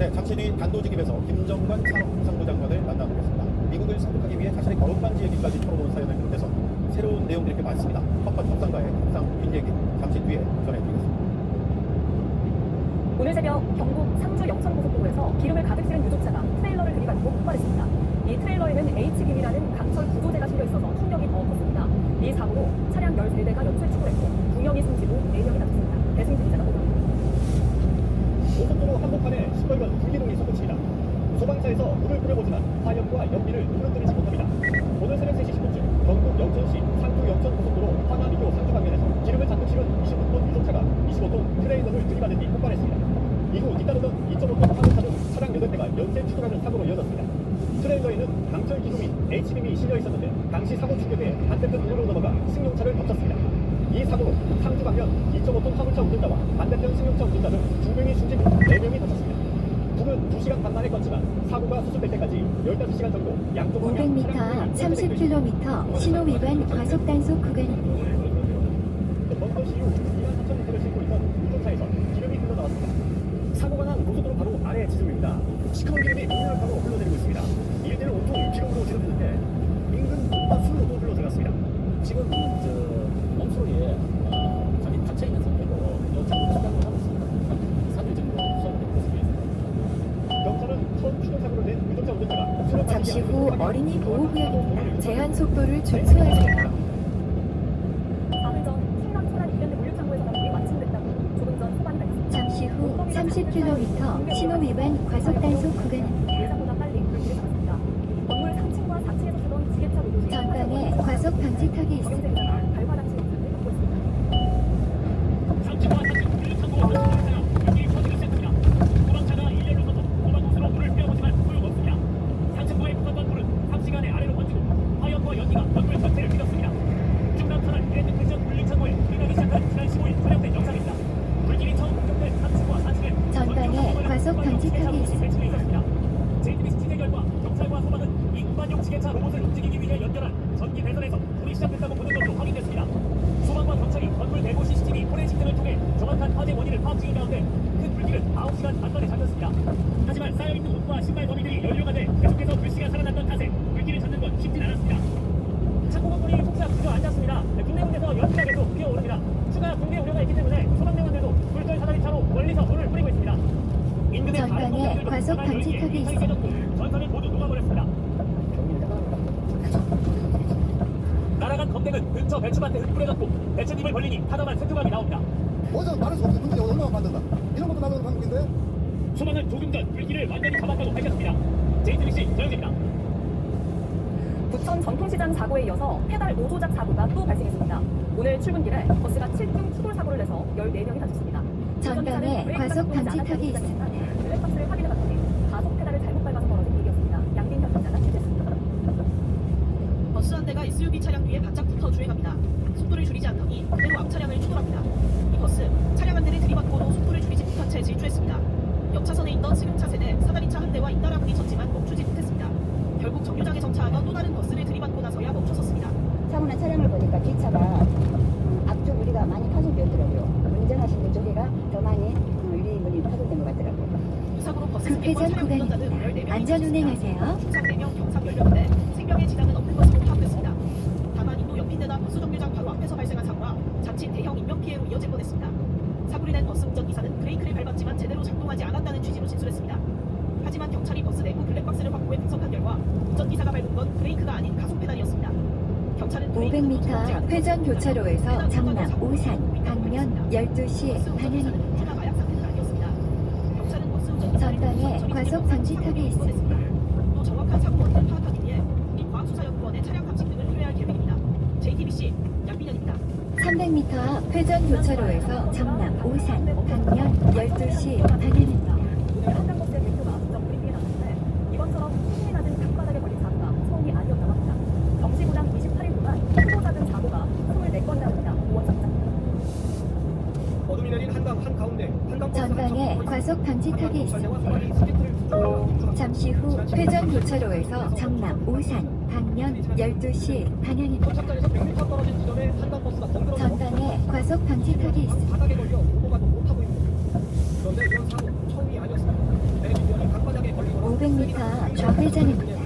네, 잠시 뒤 단도직입에서 김정관 산업통상부 장관을 만나보겠습니다. 미국을 설득하기 위해 자신의 걸어간지 얘기까지 털어놓은 사연을 비롯해서 새로운 내용들이 꽤 많습니다. 헛헛 협상가의 협상 뒷얘기 잠시 뒤에 전해드리겠습니다. 오늘 새벽 경북 상주 영천고속도로에서 기름을 가득 실은 유조차가 트레일러를 들이받고 폭발했습니다. 이 트레일러에는 H빔이라는 강철 구조재가 실려 있어서 충격이 더 컸습니다. 이 사고로 차량 13대가 연쇄 추돌했고 2명이 숨지고 4명이 다쳤습니다. 배승진 기자가 보도합니다. 고속도로 한복판에 시뻘건 불기둥이 솟구칩니다. 소방차에서 물을 뿌려보지만 화염과 연기를 눈으로 뜨지 못합니다. 오늘 새벽 3시 10분쯤 경북 영천시 상주 영천고속도로 화나미교 상주 방면에서 기름을 잔뜩 실은 25톤 유조차가 25톤 트레일러를 들이받은 뒤 폭발했습니다. 이후 뒤따르던 2.5톤 화물차 등 차량 8대가 연쇄 추돌하는 사고로 이어졌습니다. 트레일러에는 강철 기둥인 H빔이 실려 있었는데 당시 사고 충격에 반대편 도로로 넘어가 승용차를 덮쳤습니다. 이 사고로 상주 방면 2.5톤 화물차 운전자와 반대편 승용차 운전자 등 2명이 숨지고 4명이 다쳤습니다. 북은 2시간 반 만에 껐지만 사고가 수습될 때까지 15시간 정도 양쪽 방향 500m, 30km 신호 위반 과속 단속 구간입니다. 먼저 시유 2만 4천 리터를 싣고 있던 유조차에서 기름이 흘러나왔습니다. 사고가 난 고속도로 바로 아래 지점입니다. 시커먼 기름이 공연을 타고 흘러내리고 있습니다. 일대를 온통 기름으로 지르는데 인근 곳마술로도 흘러들어갔습니다. 지금 몸소리에 자기 닫혀 있는 상태로 여차로 추방을 하고 있습니다. 3일 정도 수사를 했고 있습니다. 경찰은 첫 추돌사고로 낸 유조차 운전자가 잠시 후 어린이 보호구역입니다. 제한 속도를 준수하세요. 사흘 전 충남 천안 이변대 물류창고에서 나온 완충됐다고 조금 전 소방이 밝혔습니다. 잠시 후 30km 신호 위반 과속 단속 구간입니다. 예상보다 빨리 불길을 잡았습니다. 건물 3층과 4층에서 쓰던 지게차 노조지 전방에 과속 방지턱이 있습니다. 경쟁자가 발화장치 영상을 받고 있습니다. 상층과 4층 물류창고 전체에서요 여기 터지가 셌습니다. 소방차가 일렬로 서서 소방호스로 물을 뿌려보지만 소용없습니다. 상층부에 붙었던 물은 3시간에 아래로 번지고 화염과 연기가 건물 전체를 휘덮습니다. 충남 천안 그랜드패션 물류창고에 불이 나기 시작한 지난 15일 촬영된 영상입니다. 불길이 처음 공격된 3층과 4층에 전방에 과속 방지턱이 있습니다. 배치돼 있었습니다. JTBC 취재 결과 경찰과 소방은 이 운반용 지게차 로봇을 움직이기 위해 연결한 전기 배선에서 불이 시작됐다고 보는 것으로 확인됐습니다. 소방과 경찰이 건물 내부 CCTV 포렌식 등을 통해 정확한 화재 원인을 파악 중인 가운데 큰 불길은 9시간 반 만에 잡혔습니다. 하지만 쌓여있는 옷과 신발 더미들이 연료가 돼 계속해서 불씨가 살아났던 탓에 불길을 잡는 건 쉽진 않았습니다. 창고 건물이 폭삭 주저앉았습니다. 군데군데서 연기가 계속 피어오릅니다. 추가 붕괴 우려가 있기 때문에 소방대원들도 불절 사다리차로 멀리서 불을 뿌리고 있습니다. 인근의 다른 전방에 건물들도 과속 다만 방지턱이 열개 이상이 있습니다. 깨졌고 전선은 모두 녹아버렸습니다. 날아간 검댕은 근처 배추밭에 흩뿌려졌고 배추잎을 벌리니 타다만 생두감이 나옵니다. 어제 말할 수 없어. 문제 얼마나 만든다. 이런 것도 나오는 방법인데. 소방은 조금 전 불길을 완전히 잡았다고 밝혔습니다. JTBC 전영재입니다. 부천 전통시장 사고에 이어서 페달 노조작 사고가 또 발생했습니다. 오늘 출근길에 버스가 7중 추돌 사고를 내서 14명이 다쳤습니다. 전방에 과속 방지턱이 있습니다. 블랙박스를 확인해봤더니 가속 페달을 잘못 밟아서 벌어진 일이었습니다. 양빈현 기자가 취재했습니다. 버스 한 대가 SUV 차량 뒤에 바짝 붙어 주행합니다. 속도를 줄이지 않더니 그대로 앞 차량을 추돌합니다. 이 버스 차량 한 대를 들이받고도 속도를 줄이지 못한 채 질주했습니다. 옆 차선에 있던 승용차 세대 사다리차 한 대와 잇따라 부딪혔지만 멈추지 못했습니다. 결국 정류장에 정차하던 또 다른 버스를 들이받고 나서야 멈춰섰습니다. 사고 난 차량을 보니까 뒷차가 앞쪽 유리가 많이 파손되었더라고요. 운전하신 분 쪽에가 더 많이 유리문이 파손된 것 같더라고요. 이 사고로 버스 급회전 승객과 차량 운전자 등 구간입니다. 14명이 안전 운행하세요. 중상 4명, 경상 16명인데 생명에 지장은 없는 것으로 파악됐습니다. 다만 인도 옆인 데다 버스 정류장 바로 앞에서 발생한 사고라 자칫 대형 인명피해로 이어질 뻔했습니다. 사고를 낸 버스 운전기사는 브레이크를 밟았지만 제대로 작동하지 않았다는 취지로 진술했습니다. 하지만 경찰이 버스 내부 블랙박스를 확보해 분석한 결과 운전기사가 밟은 건 브레이크가 아닌 가속 페달이었습니다. 경찰은 500m 회전 교차로에서 장남 오산 방면 12시 방향입니다. 마약 상태는 아니었습니다. 경찰은 버스 운전기사를 전방에 과속 방지턱이 있습니다. 또 정확한 사고 원인을 파악하기 위해 국립과학수사연구원의 차량 감식 등을 의뢰할 계획입니다. JTBC 양빈현입니다. 300m 앞 회전 교차로에서 장남 오산 방면 12시 방향입니다. 오늘 한강 버스의 대표가 부정 브리핑에 나갔는데 이번처럼 수준이 낮은 강바닥에 걸린 사고가 처음이 아니었다고 합니다. 정시구장 28일 동안 크고 작은 사고가 24건 나옵니다. 오원장입니다. 어둠이 내린 한강 한가운데 전방에 과속 방지턱이 있습니다. 잠시 후 회전 교차로에서 장남 오산 방면 12시 방향입니다. 도착장에서 100m 떨어진 지점에 한강 버스가 덩그러니 전방에 과속 방지턱이 있습니다. 바닥에 걸려 오고 가도 못하고 있는. 그런데 이런 사고 처음이 아니었습니다. 대기권이 500m 좌회전입니다.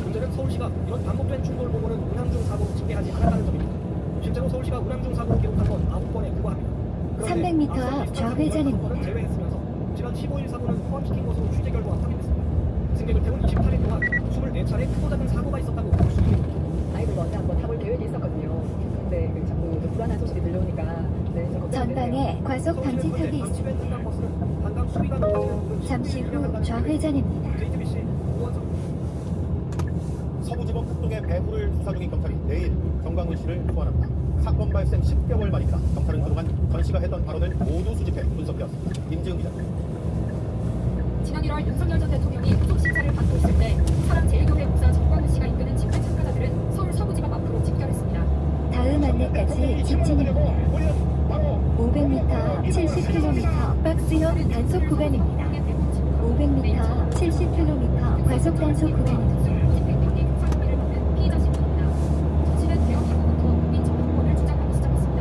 문제는 서울시가 이런 반복된 충돌 보고는 운항중 사고로 징계하지 않았다는 점입니다. 실제로 서울시가 운항중 사고로 기록한 건 9건에 불과합니다. 300m 좌회전입니다. 제외했으면서 지난 15일 사고는 포함시킨 것으로 취재 결과 확인됐습니다. 승객을 태운 28일 동안 24차례 크고 작은 사고가 있었다고 볼 수 있습니다. 아이들과 어제 한번 타볼 계획이 있었거든요. 근데 자꾸 좀 불안한 소식이 들려오니까 네, 좀 걱정이 되네요. 전방에 과속 방지턱이 있습니다. 잠시 후 좌회전입니다. JTBC 우원석. 서부지법 특동의 배후를 수사 중인 경찰이 내일 정광훈 씨를 소환합니다. 사건 발생 10개월 만입니다. 경찰은 그동안 전 씨가 했던 발언을 모두 수집해 분석되었습니다. 임지은 기자입니다. 지난 1월 윤석열 전 대통령이 후속 심사를 받고 있을 때 사랑제일교회 목사 정광훈 씨가 이끄는 집회 참가자들은 서울 서부지법 앞으로 집결했습니다. 다음 안내까지 직진입니다. 500m 70km 박스형 단속 구간입니다. 500m 70km 과속 단속 구간입니다. 집회 경기 상비를 받는 피의자 신분입니다. 전 씨는 대형 사고부터 국민 정치권을 주장하기 시작했습니다.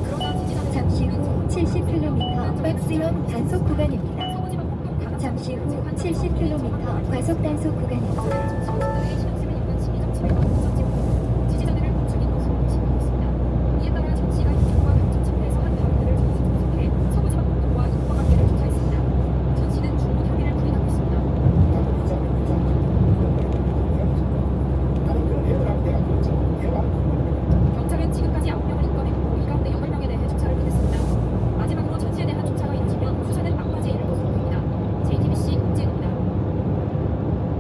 그러나 지지자들은 잠시 후 70km 박스형 단속 구간입니다. 서부지법 폭동 가담 잠시 후 70km 과속 단속 구간입니다. 정치인들의 신앙심을 입은 시기 정치를 목적지로 지지자들을 멈추긴 것으로 의심하고 있습니다. 이에 따라 전 씨가 인천과 강천 집회에서 한 발언들을 정식 분석해 서부지법 폭동과 인과관계를 조사했습니다. 전 씨는 중국 혐의를 부인하고 있습니다. 경찰은 지금까지 9명을 입건했고 이 가운데 8명에 대해 조사를 끝냈습니다. 마지막으로 전 씨에 대한 조사가 이루어지면 수사는 막바지에 이를 것으로 보입니다. JTBC 임지은입니다.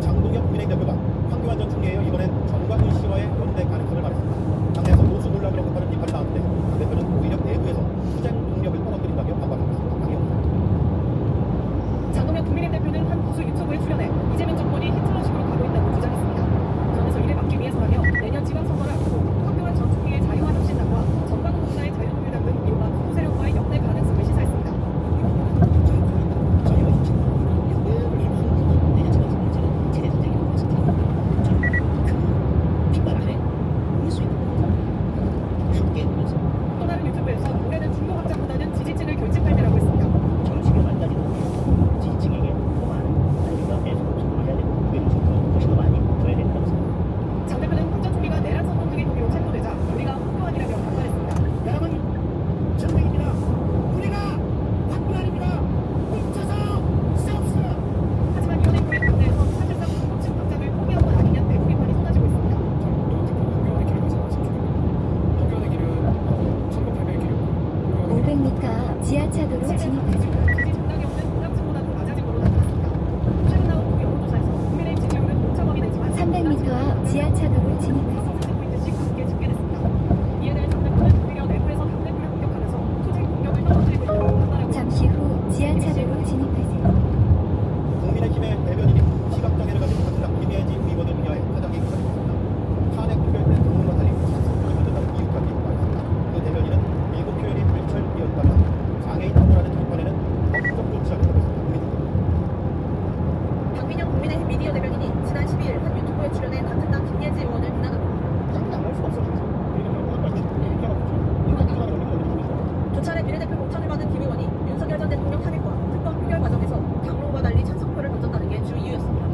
장동혁 국민의힘 대표가 황교안 전 총리에 이어 이번엔 정광훈 씨와의 연대 가능성을 말했습니다. 당내에서 노수 논란으로 급하는 비판이 나왔는데 당 대표는 오히려 내부에서 투쟁 동력을 떨어뜨린다며 반박하고 있습니다. 강의입니다. 장동혁 국민의힘 대표는 한 보수 유튜브에 출연해 이재명 정권이 히틀러식으로 가고 있다고 주장했습니다. 그러면서 이를 막기 위해서라며 내년 지방선거를 앞두고 황교안 전 총리의 자유한국신당과 정광훈 목사의 자유한국당 등 이른바 극우 세력과의 연대 가능성을 시사했습니다. 또 다른 유튜브에서 올해는 중도확장보다는 지지층을 결집할 때라고 했습니다. 장 대표는 황 전 총리가 내란 선동 등의 혐의로 체포되자 우리가 황교안이라며 반발했습니다. 여러분, 정백입니다. 우리가 박근혜입니다. 뭉쳐서 싸웁시다. 하지만 연예인의 당내에서 사실상 중도층 확장을 포기한 건 아니냐 내부 비판이 쏟아지고 있습니다. 500m 지하차도로 진입하세요. 지지 정당이 없는 공약층보다도 낮아진 걸로 나타났습니다. 최근 나온 두 여론조사에서 국민의힘 지지율은 오차범위 내지만 300m 지하차도로 진입하세요. 4%포인트씩 함께 집계됐습니다. 이에 대해 장 대표는 오히려 내부에서 당 대표를 공격하면서 투쟁 공격을 떨어뜨리고 있다고 판단하고 잠시 후 지하차도로 진입하세요. 국민의힘의 대변인이 시각장애를 가진 박진당 김예지 의원을 위하여 화장이 가졌습니다. 탄핵 투표일 때 당론과 달리 찬성표를 만든다는 이유까지 말했습니다. 그 대변인은 일부 표현이 불철이었다며 장애인 혐오라는 비판에는 법적 조치하겠다고 했습니다. 박민영 국민의힘 미디어 대변인이 지난 12일 한 유튜브에 출연해 같은 당 김예지 의원을 비난합니다. 두 차례 비례대표 공천을 받은 김 의원이 윤석열 전 대통령 탄핵과 특검 표결 과정에서 당론과 달리 찬성표를 던졌다는 게 주 이유였습니다.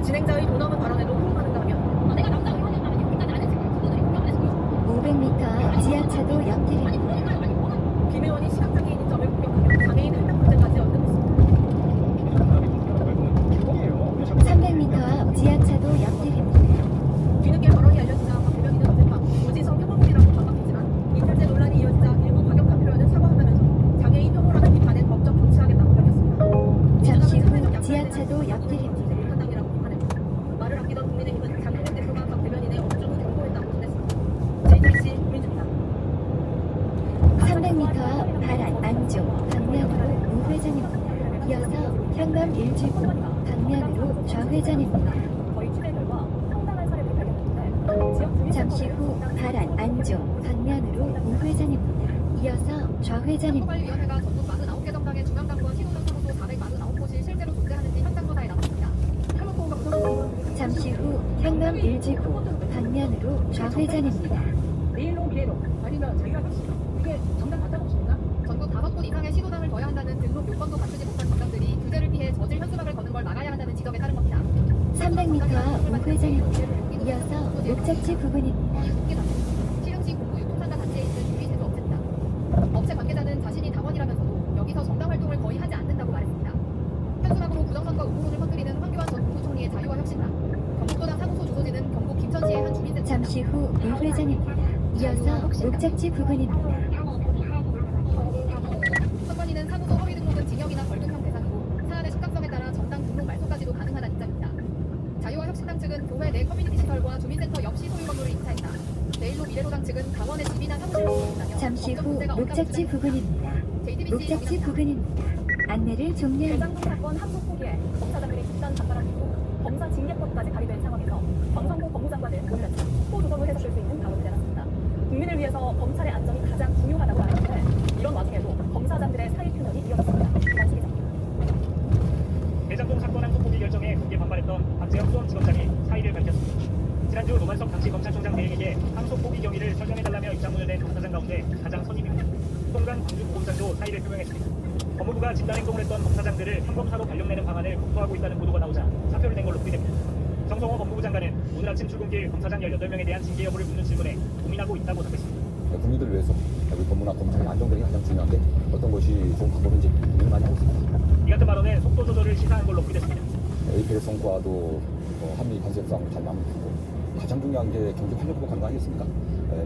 진행자의 돈 없는 발언에도 호응하는가 하면 내가 남자 의원이었다면 이렇게까지 안 했을 거야. 그분들이 공격을 했을 거야. 500m 지하차도 옆길입니다. 김 의원이 시각장애인인 점을 공격하며 장애인 할당 문제까지 언급했습니다. 300m 지하차도 옆길입니다. 뒤늦게 발언이 알려지자 박 대변인은 어젯밤 고지성 혐오물이라고 반박했지만 이틀째 논란이 이어지자 일부 과격한 표현은 사과한다면서 장애인 혐오라는 비판엔 법적 조치하겠다고 밝혔습니다. 잠시 후 지하차도 옆길입니다. 판단이라고 비판했고 말을 아끼던 국민의힘은 장동혁 대표가 박 대변인의 엄중히 경고했다고 전했습니다. JTBC 민주입니다. 300m 발안 안쪽 방면으로 우회전입니다. 이어서 현남 1지구 방면으로 좌회전입니다. 거의 취재 결과 상당한 사례를 발견했는데 지역 주민 잠시 후 발안 안쪽 방면으로 우회전입니다. 이어서 좌회전입니다. 선거관리위원회가 전국 49개 정당의 중앙당과 신호등 1지구 방면으로 좌회전입니다. 내일로 미래로 아니면 자기가 이게 정답 맞다고 보십니까? 전국 5곳 이상의 시도당을 둬야 한다는 등록 요건도 갖추지 못한 정당들이 규제를 피해 저질 현수막을 거는 걸 막아야 한다는 지적에 따른 겁니다. 300m 우회전입니다. 이어서 목적지 부근입니다. 시흥시 공구 유통상가 단지에 있는 유리 제조업체입니다. 업체 관계자는 자신이 당원이라면서도 여기서 정당 활동을 거의 하지 않는다고 말했습니다. 현수막으로 부정선거 음모론을 퍼뜨리는 황교안 전 국무총리의 자유와 혁신당, 경북도당 사무소 주소지는 경북 김천시의 한 주민센터. 잠시 후 우회전입니다. 이어서 목적지 부근입니다. 선관위는 사무소 허위 등록은 징역이나 벌금형 대상이고 사안의 심각성에 따라 정당 등록 말소까지도 가능하다는 입장입니다. 자유와 혁신당 측은 교회 내 커뮤니티 시설과 주민센터 옆시 소유 건물을 입찰했다. 내일로 미래로당 측은 강원의 집이나 사무실을 보인다며 잠시 후 목적지 부근입니다. 목적지 부근입니다. 안내를 종료합니다. 대장동 사건 함속 포기에 검사장들이 집단 반발한 이후 검사 징계법까지 발의된 상황에서 방송국 법무장관은 오늘 아침 또 조정을 해석될 수 있는 발언을 내놨습니다. 국민을 위해서 검찰의 안전이 가장 중요하다고 말하는데 이런 와중에도 검사장들의 사의 표현이 이어졌습니다. 김만식 기자입니다. 대장동 사건 항소 포기 결정에 크게 반발했던 박재영 수원지검장이 사의를 밝혔습니다. 지난주 노만석 당시 검찰총장 대행에게 항소 포기 경위를 설명해달라며 입장문을 낸 검사장 가운데 가장 선임입니다. 송관 광주고검장도 사의를 표명했습니다. 법무부가 집단행동을 했던 검사장들을 상검사로 발령내는 방안을 검토하고 있다는 보도가 나오자 사표를 낸 걸로 풀이됩니다. 정성호 법무부 장관은 오늘 아침 출근길 검사장 18명에 대한 징계 여부를 묻는 질문에 고민하고 있다고 답했습니다. 국민들을 위해서 우리 법무나 검찰의 안정적이 가장 중요한데 어떤 것이 좋은 방법인지 고민을 많이 하고 있습니다. 이 같은 발언에 속도 조절을 시사한 걸로 풀이됐습니다. APL 성과도 한미 관세 협상으로 잘 마무리되고 가장 중요한 게 경제 활력 회복 가능 거 아니겠습니까?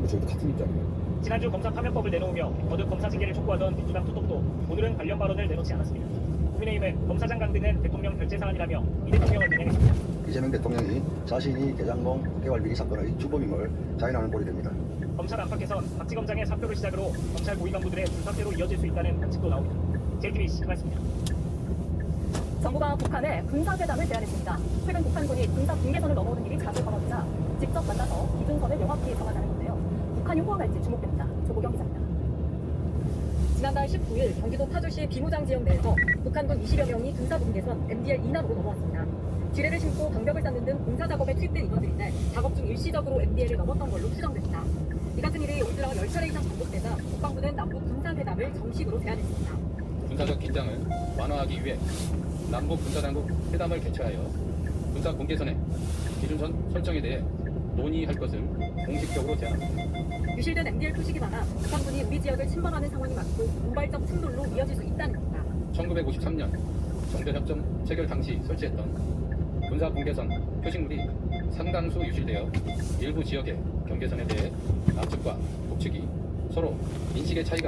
저희도 같은 입장이에요. 지난주 검사 파면법을 내놓으며 거듭 검사 징계를 촉구하던 민주당 투톱도 오늘은 관련 발언을 내놓지 않았습니다. 국민의힘은 검사장 강등은 대통령 결재 사안이라며 이 대통령을 비난했습니다. 이재명 대통령이 자신이 대장동 국회발 비리 사건의 주범임을 자인하는 꼴이 됩니다. 검찰 안팎에선 박지검장의 사표를 시작으로 검찰 고위 간부들의 불사표로 이어질 수 있다는 관측도 나옵니다. JTBC 김한수입니다. 정부가 북한에 군사회담을 제안했습니다. 최근 북한군이 군사 분계선을 넘어오는 일이 자주 벌어지자 직접 만나서 기준선을 명확히 정하자는 건데요. 북한이 호응할지 주목됩니다. 조보경 기자입니다. 지난달 19일 경기도 파주시 비무장 지역 내에서 북한군 20여 명이 군사 분계선 MDL 이남으로 넘어왔습니다. 지뢰를 심고 방벽을 쌓는 등 공사 작업에 투입된 인원들인데 작업 중 일시적으로 MDL을 넘었던 걸로 추정됩니다. 이 같은 일이 올 들어 10차례 이상 반복되자 국방부는 남북 군사회담을 정식으로 제안했습니다. 군사적 긴장을 완화하기 위해 남북 군사당국 회담을 개최하여 군사 분계선의 기준선 설정에 대해 논의할 것을 공식적으로 제안합니다. 유실된 MDL 표식이 많아 북한군이 우리 지역을 침범하는 상황이 많고 우발적 충돌로 이어질 수 있다는 겁니다. 1953년 정전협정 체결 당시 설치했던 군사 분계선 표식물이 상당수 유실되어 일부 지역의 경계선에 대해 남측과 북측이 서로 인식의 차이가